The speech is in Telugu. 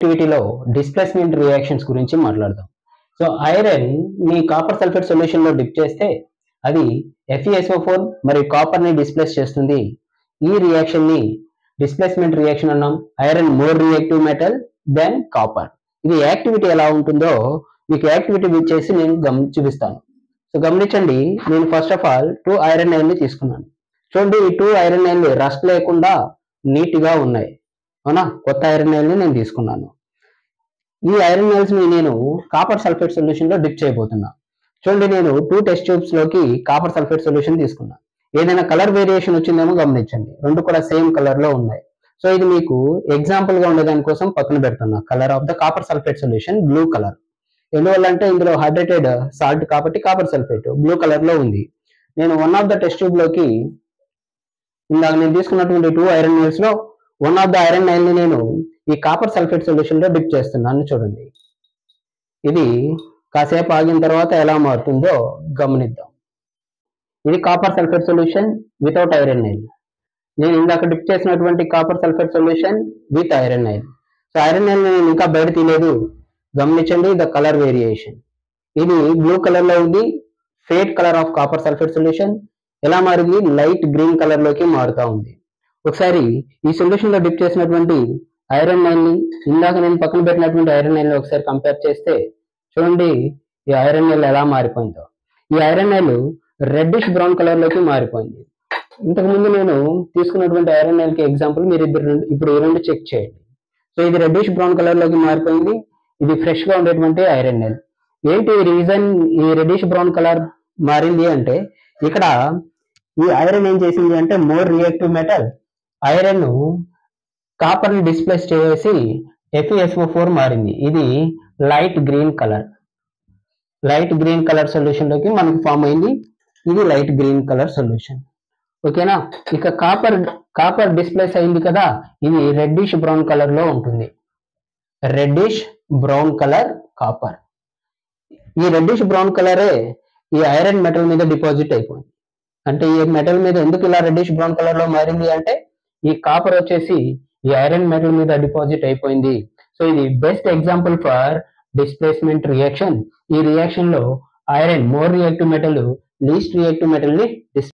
యాక్టివిటీలో డిస్ప్లేస్మెంట్ రియాక్షన్స్ గురించి మాట్లాడదాం. సో ఐరన్ ని కాపర్ సల్ఫేట్ సొల్యూషన్ లో డిప్ చేస్తే అది FeSO4 మరియు కాపర్ ని డిస్ప్లేస్ చేస్తుంది. ఈ రియాక్షన్ ని డిస్ప్లేస్మెంట్ రియాక్షన్ అన్నాం. Iron more reactive metal than copper. ఇది యాక్టివిటీ ఎలా ఉంటుందో మీకు యాక్టివిటీ చేసి నేను చూపిస్తాను. సో గమనించండి, నేను first of all 2 iron nail ని తీసుకున్నాను. చూడండి, ఈ 2 ఐరన్ నైల్ రస్ట్ లేకుండా నీట్ గా ఉన్నాయి. అవునా, కొత్త ఐరన్ నైల్ ని నేను తీసుకున్నాను. ఈ ఐరన్ నైల్స్ ని నేను కాపర్ సల్ఫేట్ సొల్యూషన్ లో డిప్ చేయబోతున్నా. చూడండి, నేను 2 టెస్ట్ ట్యూబ్స్ లోకి కాపర్ సల్ఫేట్ సొల్యూషన్ తీసుకున్నా. ఏదైనా కలర్ వేరియేషన్ వచ్చిందేమో గమనించండి, రెండు కూడా సేమ్ కలర్ లో ఉన్నాయి. సో ఇది మీకు ఎగ్జాంపుల్ గా ఉండేదాని కోసం పక్కన పెడుతున్నా. Colour of the copper sulphate solution blue colour. ఎందువల్ల అంటే ఇందులో హైడ్రేటెడ్ సాల్ట్ కాబట్టి కాపర్ సల్ఫేట్ బ్లూ కలర్ లో ఉంది. నేను one of the test tube లోకి ఇందాక నేను తీసుకున్నటువంటి 2 ఐరన్ నైల్స్ లో one of the iron nail ని నేను ఈ కాపర్ సల్ఫేట్ సొల్యూషన్ లో డిప్ చేస్తున్నాను. చూడండి, ఇది కాసేపు ఆగిన తర్వాత ఎలా మారుతుందో గమనిద్దాం. ఇది copper sulphate solution without iron nail. నేను ఇందాక డిప్ చేసినటువంటి copper sulphate solution with iron nail. So iron nail నేను ఇంకా బయట తీయలేదు. గమనించండి ద కలర్ వేరియేషన్. ఇది బ్లూ కలర్ లో ఉంది. Fade colour of copper sulphate solution ఎలా మారింది? లైట్ గ్రీన్ కలర్ లోకి మారుతా ఉంది. ఒకసారి ఈ సొల్యూషన్ లో డిప్ చేసినటువంటి ఐరన్ నైల్ ని ఇందాక నేను పక్కన పెట్టినటువంటి ఐరన్ నైల్ ని ఒకసారి కంపేర్ చేస్తే చూడండి, ఈ ఐరన్ నైల్ ఎలా మారిపోయిందో. ఈ iron nail reddish brown colour లోకి మారిపోయింది. ఇంతకు ముందు నేను తీసుకున్నటువంటి ఐరన్ నైల్ కి ఎగ్జాంపుల్ మీరు ఇప్పుడు ఈ రెండు చెక్ చేయండి. సో ఇది రెడ్డిష్ బ్రౌన్ కలర్ లోకి మారిపోయింది. ఇది ఫ్రెష్ గా ఉండేటువంటి ఐరన్ నైల్. ఏంటి రీజన్ ఈ రెడ్డిష్ బ్రౌన్ కలర్ మారింది అంటే, ఇక్కడ ఈ ఐరన్ ఏం చేసింది అంటే more reactive metal iron copper ని డిస్ప్లేస్ చేసి FeSO4 మారింది. ఇది light green colour. Light green colour solution లోకి మనకు ఫామ్ అయింది. ఇది లైట్ గ్రీన్ కలర్ సొల్యూషన్. ఓకేనా, ఇక కాపర్ డిస్ప్లేస్ అయింది కదా, ఇది రెడ్డిష్ బ్రౌన్ కలర్ లో ఉంటుంది. Reddish brown colour copper. ఈ రెడ్డిష్ బ్రౌన్ కలరే ఈ ఐరన్ మెటల్ మీద డిపాజిట్ అయిపోయింది. అంటే ఈ మెటల్ మీద ఎందుకు ఇలా రెడ్డిష్ బ్రౌన్ కలర్ లో మారింది అంటే, ఈ కాపర్ వచ్చేసి ఈ ఐరన్ మెటల్ మీద డిపాజిట్ అయిపోయింది. సో ఇది best example for displacement reaction. ఈ రియాక్షన్ లో iron more reactive metal least reactive metal ని